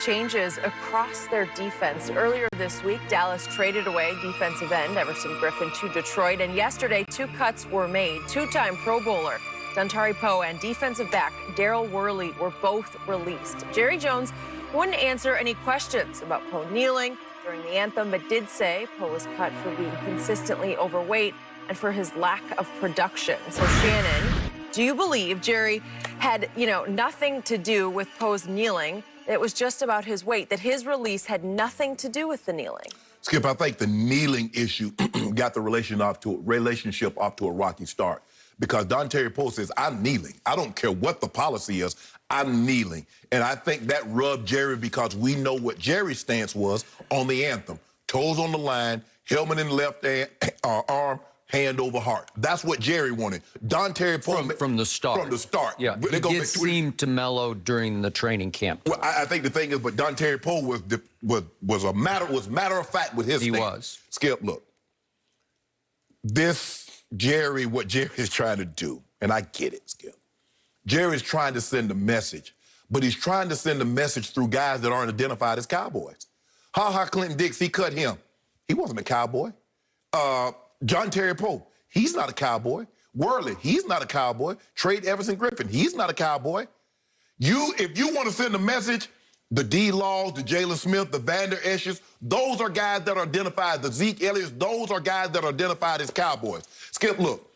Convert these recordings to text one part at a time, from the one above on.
Changes across their defense. Earlier this week, Dallas traded away defensive end Everson Griffin to Detroit, and yesterday 2 cuts were made. Two-time Pro Bowler Dontari Poe and defensive back Daryl Worley were both released. Jerry Jones wouldn't answer any questions about Poe kneeling during the anthem, but did say Poe was cut for being consistently overweight and for his lack of production. So Shannon, do you believe Jerry had, nothing to do with Poe's kneeling? It was just about his weight, that his release had nothing to do with the kneeling? Skip, I think the kneeling issue got the relationship off to a rocky start, because Dontari Poe says, I'm kneeling. I don't care what the policy is. I'm kneeling. And I think that rubbed Jerry, because we know what Jerry's stance was on the anthem. Toes on the line, helmet in the left arm, hand over heart. That's what Jerry wanted. Dontari Poe from the start. From the start. Yeah, it did seem to mellow during the training camp. Well, I think the thing is, but Dontari Poe was matter of fact with his. He thing. was. Skip, look. What Jerry is trying to do, and I get it, Skip. Jerry's trying to send a message, but he's trying to send a message through guys that aren't identified as Cowboys. Clinton Dix, he cut him. He wasn't a Cowboy. Dontari Poe, he's not a Cowboy. Worley, he's not a Cowboy. Trade Everson Griffin, he's not a Cowboy. If you want to send a message, the D. Laws, the Jalen Smith, the Vander Eschers, those are guys that are identified. The Zeke Elliott's, those are guys that are identified as Cowboys. Skip, look,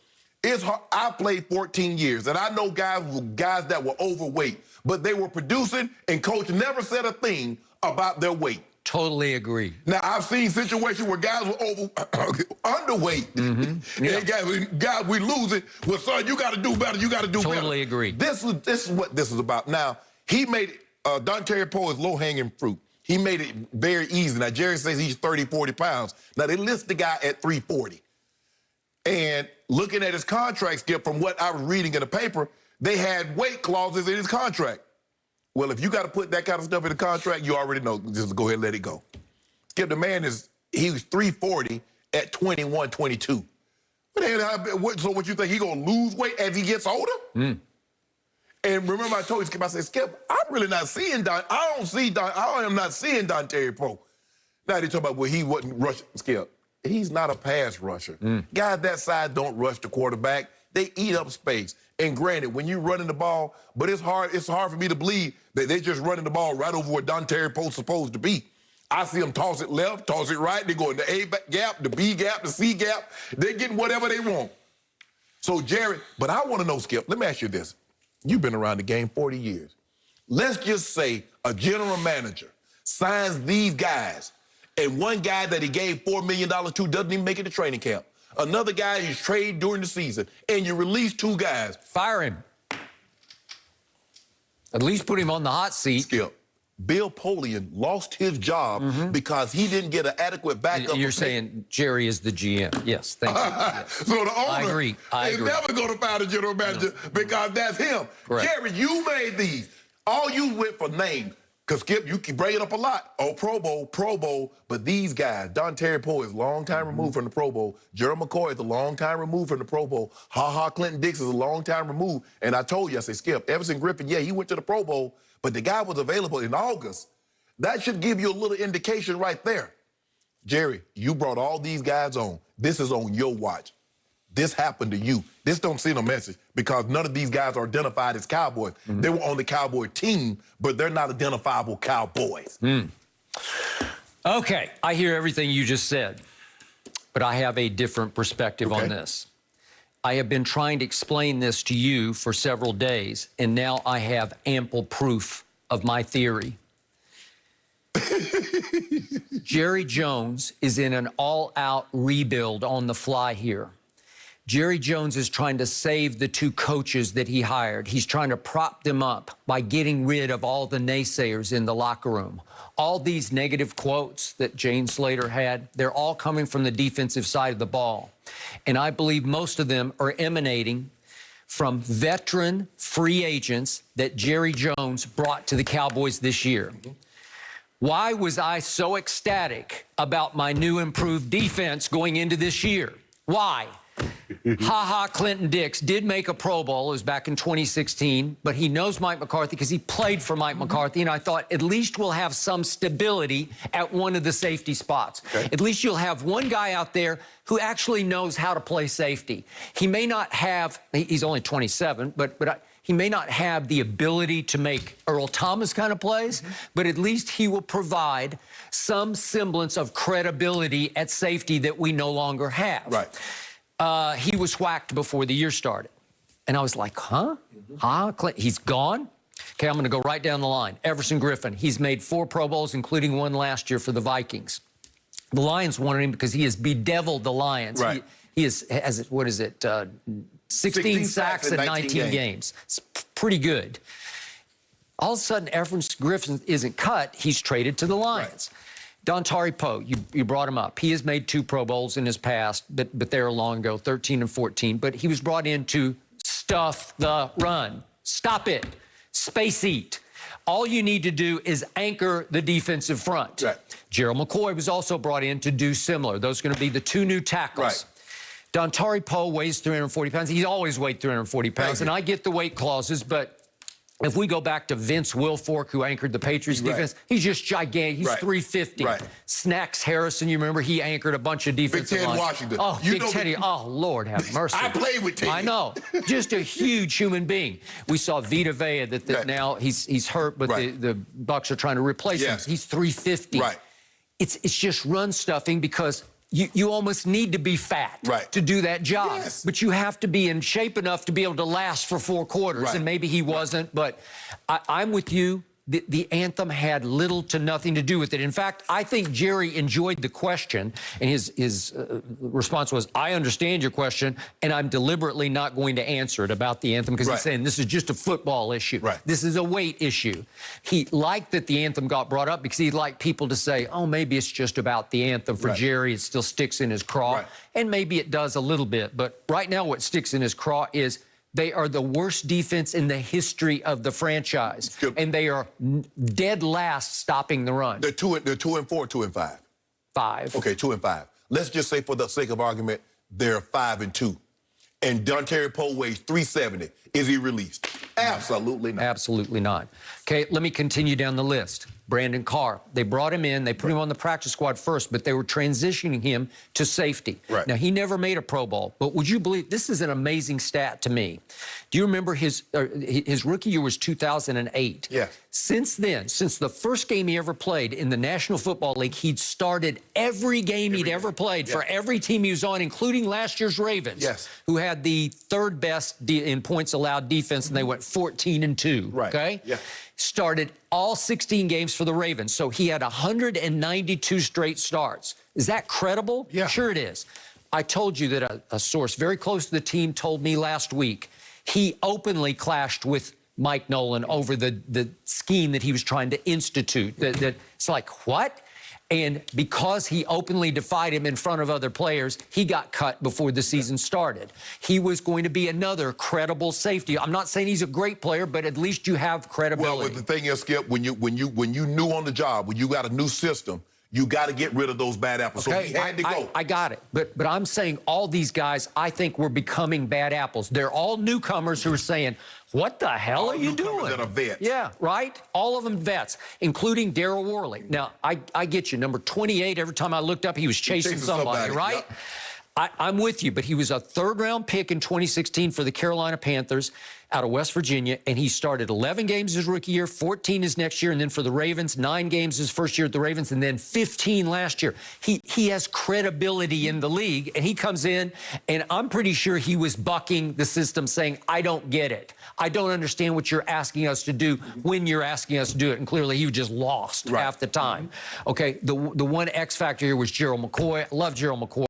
it's hard. I played 14 years, and I know guys that were overweight, but they were producing, and coach never said a thing about their weight. Totally agree. Now, I've seen situations where guys were underweight. Mm-hmm. Yeah. And guys, we losing. Well, son, you got to do better. You got to do better. Totally agree. This is what this is about. Now, he made it, Dontari Poe is low-hanging fruit. He made it very easy. Now, Jerry says he's 30, 40 pounds. Now, they list the guy at 340. And looking at his contract, Skip, from what I was reading in the paper, they had weight clauses in his contract. Well, if you got to put that kind of stuff in the contract, you already know. Just go ahead and let it go. Skip, the man he was 340 at 21, 22. So what you think, he going to lose weight as he gets older? Mm. And remember I told you, Skip, I said, Skip, I'm really not seeing I am not seeing Dontari Poe. Now they talk about, well, he wasn't rushing. Skip, he's not a pass rusher. Mm. Guys that side don't rush the quarterback. They eat up space. And granted, when you're running the ball, but it's hard for me to believe that they're just running the ball right over where Dontari Poe's supposed to be. I see them toss it left, toss it right. They go in the A gap, the B gap, the C gap. They're getting whatever they want. So, Jerry, but I want to know, Skip, let me ask you this. You've been around the game 40 years. Let's just say a general manager signs these guys, and one guy that he gave $4 million to doesn't even make it to training camp. Another guy you trade during the season, and you release 2 guys. Fire him. At least put him on the hot seat. Skip, Bill Polian lost his job because he didn't get an adequate backup. You're saying Jerry is the GM. Yes, thank you. Yes. So the owner is never going to find a general manager because that's him. Correct. Jerry, you made these. All you went for names. Because, Skip, you keep bringing it up a lot. Oh, Pro Bowl. But these guys, Dontari Poe is a long time removed from the Pro Bowl. Gerald McCoy is a long time removed from the Pro Bowl. Clinton Dix is a long time removed. And I told you, I said, Skip, Everson Griffin, yeah, he went to the Pro Bowl, but the guy was available in August. That should give you a little indication right there. Jerry, you brought all these guys on. This is on your watch. This happened to you. This don't send a message because none of these guys are identified as Cowboys. They were on the Cowboy team, but they're not identifiable Cowboys. Okay, I hear everything you just said, but I have a different perspective on this. I have been trying to explain this to you for several days, and now I have ample proof of my theory. Jerry Jones is in an all-out rebuild on the fly here. Jerry Jones is trying to save the 2 coaches that he hired. He's trying to prop them up by getting rid of all the naysayers in the locker room. All these negative quotes that Jane Slater had, they're all coming from the defensive side of the ball. And I believe most of them are emanating from veteran free agents that Jerry Jones brought to the Cowboys this year. Why was I so ecstatic about my new improved defense going into this year? Why? Clinton Dix did make a Pro Bowl. It was back in 2016, but he knows Mike McCarthy because he played for Mike McCarthy, and I thought at least we'll have some stability at one of the safety spots. Okay. At least you'll have one guy out there who actually knows how to play safety. He may not have, he's only 27, but he may not have the ability to make Earl Thomas kind of plays, but at least he will provide some semblance of credibility at safety that we no longer have. Right. He was whacked before the year started. And I was like, huh? He's gone? Okay, I'm going to go right down the line. Everson Griffin, he's made 4 Pro Bowls, including one last year for the Vikings. The Lions wanted him because he has bedeviled the Lions. Right. He has, what is it, 16 sacks in 19 games. It's pretty good. All of a sudden, Everson Griffin isn't cut. He's traded to the Lions. Right. Dontari Poe, you brought him up. He has made 2 Pro Bowls in his past, but they were long ago, 13 and 14. But he was brought in to stuff the run. Stop it. Space eat. All you need to do is anchor the defensive front. Right. Gerald McCoy was also brought in to do similar. Those are going to be the 2 new tackles. Right. Dontari Poe weighs 340 pounds. He's always weighed 340 pounds, and I get the weight clauses, but if we go back to Vince Wilfork, who anchored the Patriots defense, he's just gigantic. He's 350. Right. Snacks Harrison, you remember, he anchored a bunch of defensive lines. Big Ted Washington. Oh, Big Teddy. Oh, Lord have mercy. I played with Teddy. I know. Just a huge human being. We saw Vita Vea that now he's hurt, but the Bucs are trying to replace him. He's 350. Right. It's just run stuffing because you almost need to be fat to do that job. Yes. But you have to be in shape enough to be able to last for 4 quarters. Right. And maybe he wasn't, but I'm with you. The anthem had little to nothing to do with it. In fact, I think Jerry enjoyed the question, and his response was, I understand your question, and I'm deliberately not going to answer it about the anthem because he's saying this is just a football issue. Right. This is a weight issue. He liked that the anthem got brought up because he'd like people to say, oh, maybe it's just about the anthem for Jerry. It still sticks in his craw. And maybe it does a little bit. But right now what sticks in his craw is they are the worst defense in the history of the franchise, and they are dead last stopping the run. They're 2 and 4, 2 and 5. 5. Okay, 2 and 5. Let's just say, for the sake of argument, they're 5 and 2. And Dontari Poe weighs 370. Is he released? Absolutely not. Absolutely not. Okay, let me continue down the list. Brandon Carr. They brought him in. They put him on the practice squad first, but they were transitioning him to safety. Now, he never made a Pro Bowl, but would you believe, this is an amazing stat to me. Do you remember his rookie year was 2008? Yeah. Since then, since the first game he ever played in the National Football League, he'd started every game he'd ever played for every team he was on, including last year's Ravens, who had the 3rd best in points allowed defense, and they went 14 and 2. Okay? Started all 16 games for the Ravens. So he had 192 straight starts. Is that credible? Yeah. Sure it is. I told you that a source very close to the team told me last week he openly clashed with Mike Nolan over the scheme that he was trying to institute. That it's like, what? And because he openly defied him in front of other players, he got cut before the season started. He was going to be another credible safety. I'm not saying he's a great player, but at least you have credibility. Well, the thing is, Skip, when you new on the job, when you got a new system, you got to get rid of those bad apples. Okay, so he had to go. I got it. But I'm saying all these guys, I think, were becoming bad apples. They're all newcomers who are saying, what the hell are you doing? That are vets. Yeah, right? All of them vets, including Darryl Worley. Now, I get you. Number 28, every time I looked up, he was chasing somebody, right? Yep. I'm with you, but he was a 3rd-round pick in 2016 for the Carolina Panthers out of West Virginia, and he started 11 games his rookie year, 14 his next year, and then for the Ravens, 9 games his first year at the Ravens, and then 15 last year. He has credibility in the league, and he comes in, and I'm pretty sure he was bucking the system, saying, I don't get it. I don't understand what you're asking us to do when you're asking us to do it, and clearly he was just lost half the time. Okay, the one X factor here was Gerald McCoy. I love Gerald McCoy.